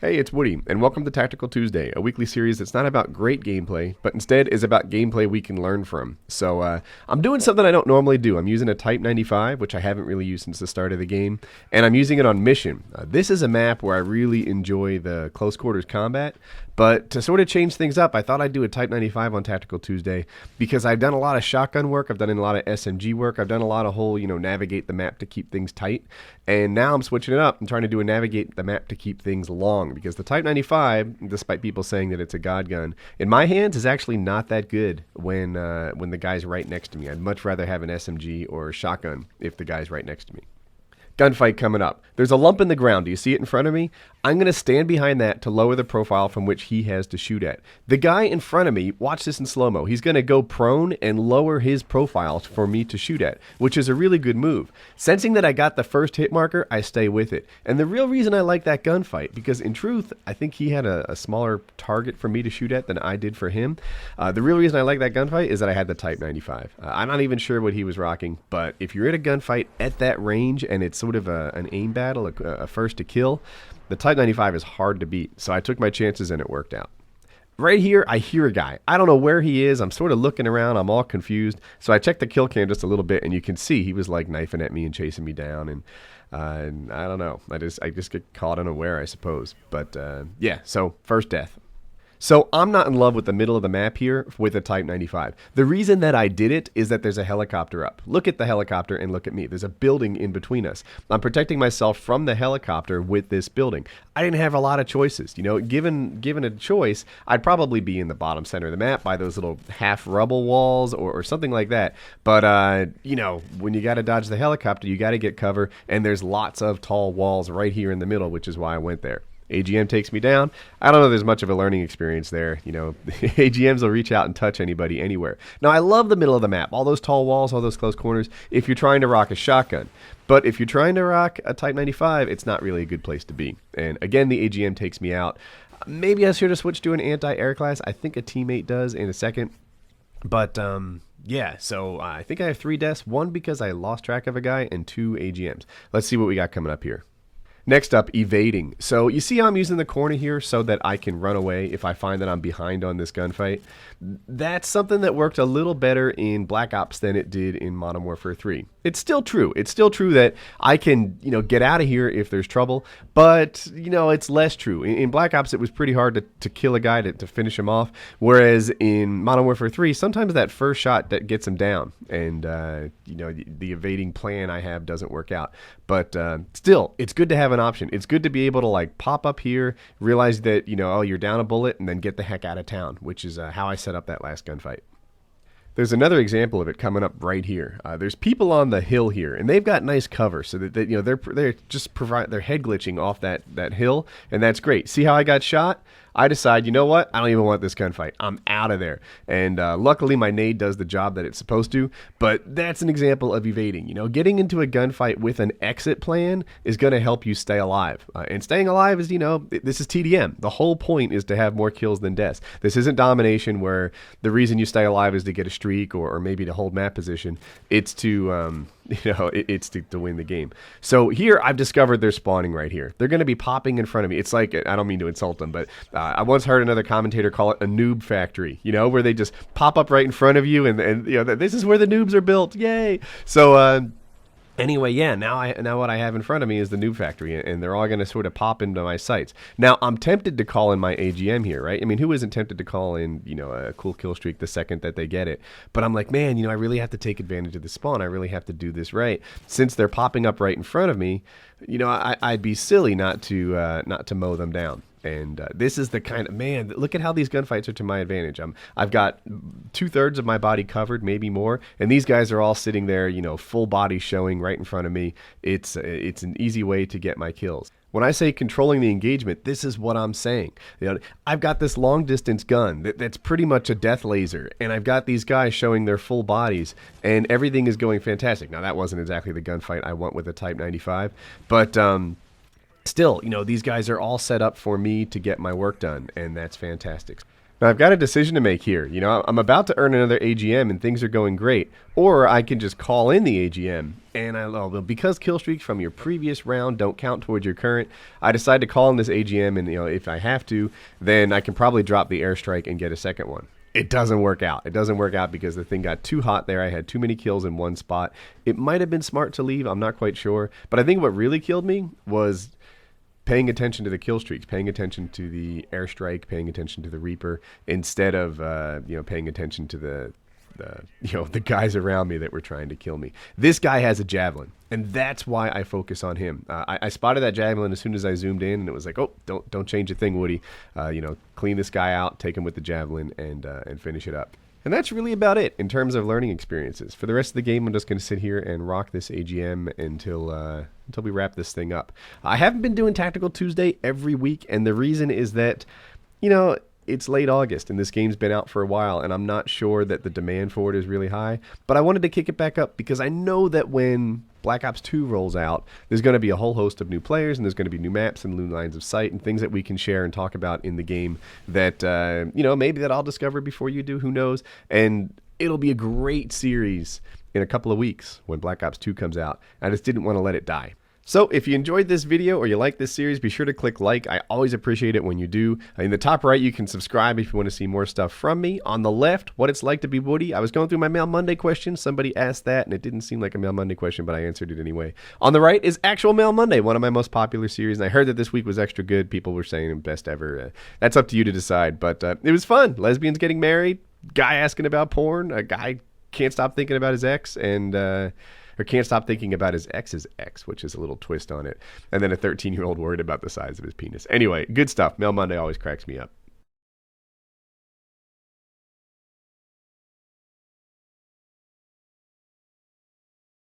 Hey, it's Woody, and welcome to Tactical Tuesday, a weekly series that's not about great gameplay, but instead is about gameplay we can learn from. So, I'm doing something I don't normally do. I'm using a Type 95, which I haven't really used since the start of the game, and I'm using it on Mission. This is a map where I really enjoy the close quarters combat, but to sort of change things up, I thought I'd do a Type 95 on Tactical Tuesday, because I've done a lot of shotgun work, I've done a lot of SMG work, I've done a lot of whole, navigate the map to keep things tight, and now I'm switching it up and trying to do a navigate the map to keep things long, because the Type 95, despite people saying that it's a god gun, in my hands is actually not that good when the guy's right next to me. I'd much rather have an SMG or a shotgun if the guy's right next to me. Gunfight coming up. There's a lump in the ground. Do you see it in front of me? I'm going to stand behind that to lower the profile from which he has to shoot at. The guy in front of me, watch this in slow-mo, he's going to go prone and lower his profile for me to shoot at, which is a really good move. Sensing that I got the first hit marker, I stay with it. And the real reason I like that gunfight, because in truth, I think he had a smaller target for me to shoot at than I did for him. The real reason I like that gunfight is that I had the Type 95. I'm not even sure what he was rocking, but if you're in a gunfight at that range and it's sort of an aim battle, a first to kill, the Type 95 is hard to beat, so I took my chances and it worked out. Right here, I hear a guy. I don't know where he is. I'm sort of looking around. I'm all confused. So I checked the kill cam just a little bit, and you can see he was like knifing at me and chasing me down. And I don't know. I just get caught unaware, I suppose. But yeah, so first death. So I'm not in love with the middle of the map here with a Type 95. The reason that I did it is that there's a helicopter up. Look at the helicopter and look at me. There's a building in between us. I'm protecting myself from the helicopter with this building. I didn't have a lot of choices. Given a choice, I'd probably be in the bottom center of the map by those little half rubble walls or something like that. But, when you got to dodge the helicopter, you got to get cover. And there's lots of tall walls right here in the middle, which is why I went there. AGM takes me down. I don't know if there's much of a learning experience there. AGMs will reach out and touch anybody anywhere. Now, I love the middle of the map, all those tall walls, all those close corners, if you're trying to rock a shotgun. But if you're trying to rock a Type 95, it's not really a good place to be. And again, the AGM takes me out. Maybe I should have switched to an anti-air class. I think a teammate does in a second. But, yeah, so I think I have 3 deaths. 1 because I lost track of a guy, and 2 AGMs. Let's see what we got coming up here. Next up, evading. So you see how I'm using the corner here so that I can run away if I find that I'm behind on this gunfight. That's something that worked a little better in Black Ops than it did in Modern Warfare 3. It's still true. It's still true that I can, get out of here if there's trouble, but, it's less true. In Black Ops, it was pretty hard to kill a guy to finish him off, whereas in Modern Warfare 3, sometimes that first shot that gets him down, and, the evading plan I have doesn't work out. But still, it's good to have an option. It's good to be able to pop up here, realize that you're down a bullet, and then get the heck out of town, which is how I set up that last gunfight. There's another example of it coming up right here. There's people on the hill here, and they've got nice cover, so that they're just they're head glitching off that hill, and that's great. See how I got shot? I decide, you know what? I don't even want this gunfight. I'm out of there. And luckily, my nade does the job that it's supposed to. But that's an example of evading. Getting into a gunfight with an exit plan is going to help you stay alive. And staying alive is, this is TDM. The whole point is to have more kills than deaths. This isn't domination where the reason you stay alive is to get a streak or maybe to hold map position. It's to... it's to win the game. So here, I've discovered they're spawning right here. They're going to be popping in front of me. It's like, I don't mean to insult them, but I once heard another commentator call it a noob factory, where they just pop up right in front of you, and this is where the noobs are built. Yay! So, anyway, yeah, now what I have in front of me is the noob factory, and they're all going to sort of pop into my sights. Now, I'm tempted to call in my AGM here, right? I mean, who isn't tempted to call in, a cool kill streak the second that they get it? But I'm like, man, I really have to take advantage of the spawn. I really have to do this right. Since they're popping up right in front of me, I'd be silly not to mow them down. And this is the kind of, man, look at how these gunfights are to my advantage. I've got 2/3 of my body covered, maybe more, and these guys are all sitting there, full body showing right in front of me. It's an easy way to get my kills. When I say controlling the engagement, this is what I'm saying. I've got this long distance gun that's pretty much a death laser, and I've got these guys showing their full bodies, and everything is going fantastic. Now, that wasn't exactly the gunfight I want with a Type 95, but still, these guys are all set up for me to get my work done, and that's fantastic. Now, I've got a decision to make here. You know, I'm about to earn another AGM and things are going great. Or I can just call in the AGM. And because kill streaks from your previous round don't count towards your current, I decide to call in this AGM. And, you know, if I have to, then I can probably drop the airstrike and get a second one. It doesn't work out. It doesn't work out because the thing got too hot there. I had too many kills in one spot. It might have been smart to leave. I'm not quite sure. But I think what really killed me was paying attention to the kill streaks, paying attention to the airstrike, paying attention to the Reaper, instead of paying attention to the guys around me that were trying to kill me. This guy has a javelin, and that's why I focus on him. I spotted that javelin as soon as I zoomed in, and it was like, oh, don't change a thing, Woody. Clean this guy out, take him with the javelin, and finish it up. And that's really about it in terms of learning experiences. For the rest of the game, I'm just going to sit here and rock this AGM until we wrap this thing up. I haven't been doing Tactical Tuesday every week, and the reason is that, it's late August, and this game's been out for a while, and I'm not sure that the demand for it is really high. But I wanted to kick it back up because I know that when Black Ops 2 rolls out, there's going to be a whole host of new players, and there's going to be new maps and new lines of sight and things that we can share and talk about in the game that, maybe that I'll discover before you do, who knows. And it'll be a great series in a couple of weeks when Black Ops 2 comes out. I just didn't want to let it die. So if you enjoyed this video or you like this series, be sure to click like. I always appreciate it when you do. In the top right, you can subscribe if you want to see more stuff from me. On the left, what it's like to be Woody. I was going through my Mail Monday question. Somebody asked that, and it didn't seem like a Mail Monday question, but I answered it anyway. On the right is Actual Mail Monday, one of my most popular series, and I heard that this week was extra good. People were saying best ever. That's up to you to decide, but it was fun. Lesbians getting married, guy asking about porn, a guy can't stop thinking about his ex, or can't stop thinking about his ex's ex, which is a little twist on it. And then a 13-year-old worried about the size of his penis. Anyway, good stuff. Mail Monday always cracks me up.